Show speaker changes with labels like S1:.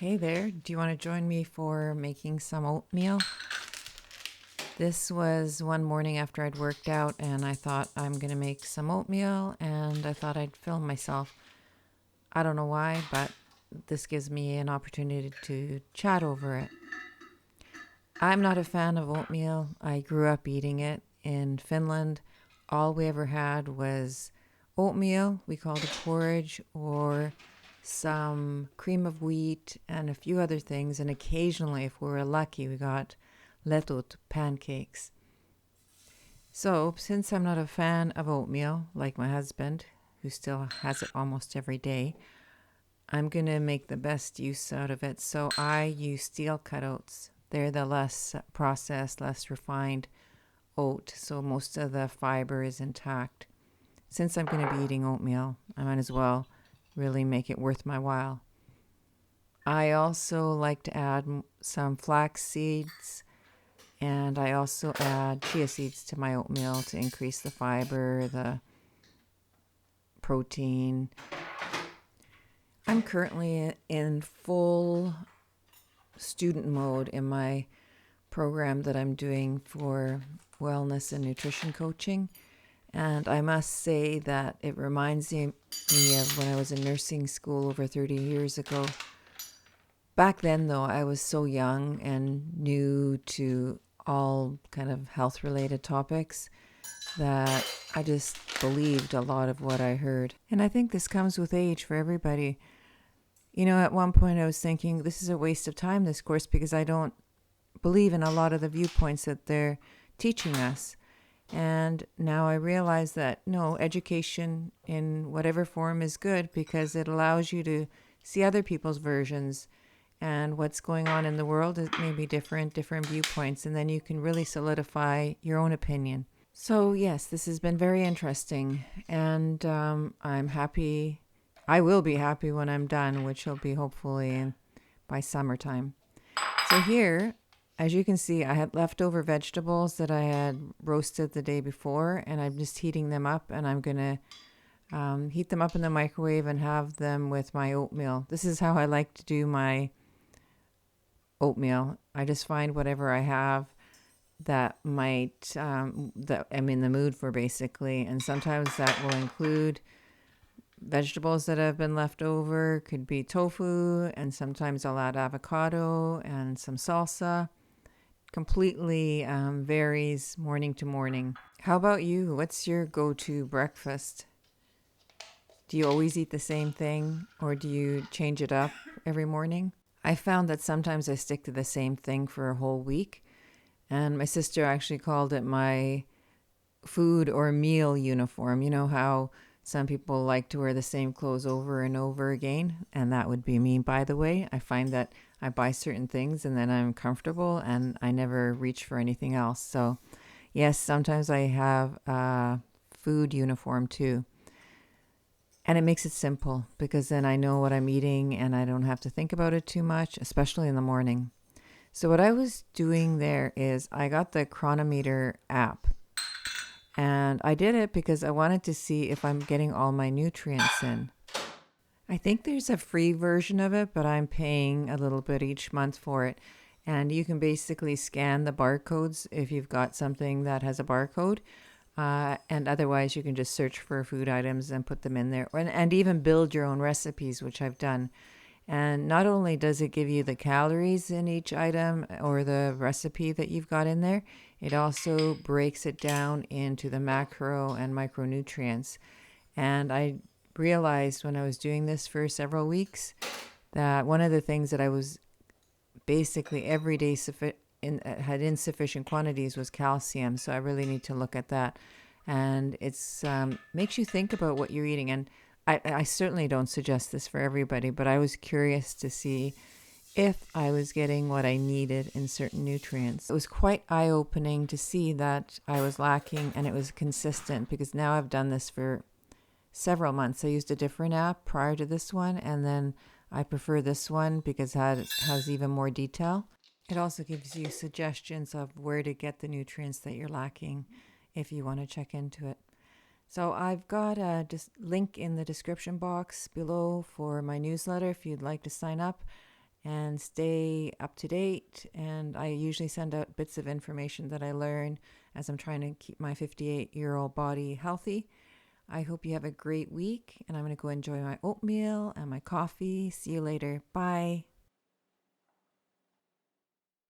S1: Hey there, do you want to join me for making some oatmeal? This was one morning after I'd worked out and I thought I'm going to make some oatmeal and I thought I'd film myself. I don't know why, but this gives me an opportunity to chat over it. I'm not a fan of oatmeal. I grew up eating it in Finland. All we ever had was oatmeal, we called it porridge, or some cream of wheat and a few other things. And occasionally, if we were lucky, we got letut pancakes. So, since I'm not a fan of oatmeal, like my husband, who still has it almost every day, I'm going to make the best use out of it. So, I use steel cut oats. They're the less processed, less refined oat, so most of the fiber is intact. Since I'm going to be eating oatmeal, I might as well really make it worth my while. I also like to add some flax seeds, and I also add chia seeds to my oatmeal to increase the fiber, the protein. I'm currently in full student mode in my program that I'm doing for wellness and nutrition coaching. And I must say that it reminds me of when I was in nursing school over 30 years ago. Back then, though, I was so young and new to all kind of health related topics that I just believed a lot of what I heard. And I think this comes with age for everybody. You know, at one point I was thinking this is a waste of time, this course, because I don't believe in a lot of the viewpoints that they're teaching us. And now I realize that no, education in whatever form is good because it allows you to see other people's versions and what's going on in the world is maybe different viewpoints, and then you can really solidify your own opinion. So yes, this has been very interesting, and I'm happy. I will be happy when I'm done, which will be hopefully by summertime. So here, as you can see, I had leftover vegetables that I had roasted the day before, and I'm just heating them up, and I'm going to heat them up in the microwave and have them with my oatmeal. This is how I like to do my oatmeal. I just find whatever I have that that I'm in the mood for, basically, and sometimes that will include vegetables that have been left over, could be tofu, and sometimes I'll add avocado and some salsa. Completely varies morning to morning. How about you? What's your go-to breakfast? Do you always eat the same thing or do you change it up every morning? I found that sometimes I stick to the same thing for a whole week, and my sister actually called it my food or meal uniform. You know how some people like to wear the same clothes over and over again, and that would be me, by the way. I find that I buy certain things and then I'm comfortable and I never reach for anything else. So, yes, sometimes I have a food uniform too. And it makes it simple because then I know what I'm eating and I don't have to think about it too much, especially in the morning. So, what I was doing there is I got the Chronometer app, and I did it because I wanted to see if I'm getting all my nutrients in. I think there's a free version of it, but I'm paying a little bit each month for it. And you can basically scan the barcodes if you've got something that has a barcode. And otherwise, you can just search for food items and put them in there, and even build your own recipes, which I've done. And not only does it give you the calories in each item or the recipe that you've got in there, it also breaks it down into the macro and micronutrients. And I realized when I was doing this for several weeks that one of the things that I was basically every day had insufficient quantities was calcium. So I really need to look at that. And it's makes you think about what you're eating. And I certainly don't suggest this for everybody, but I was curious to see if I was getting what I needed in certain nutrients. It was quite eye-opening to see that I was lacking, and it was consistent because now I've done this for several months. I used a different app prior to this one, and then I prefer this one because it has even more detail. It also gives you suggestions of where to get the nutrients that you're lacking if you want to check into it. So I've got a link in the description box below for my newsletter if you'd like to sign up. and stay up to date. And I usually send out bits of information that I learn as I'm trying to keep my 58-year-old body healthy. I hope you have a great week, and I'm going to go enjoy my oatmeal and my coffee. See you later. Bye.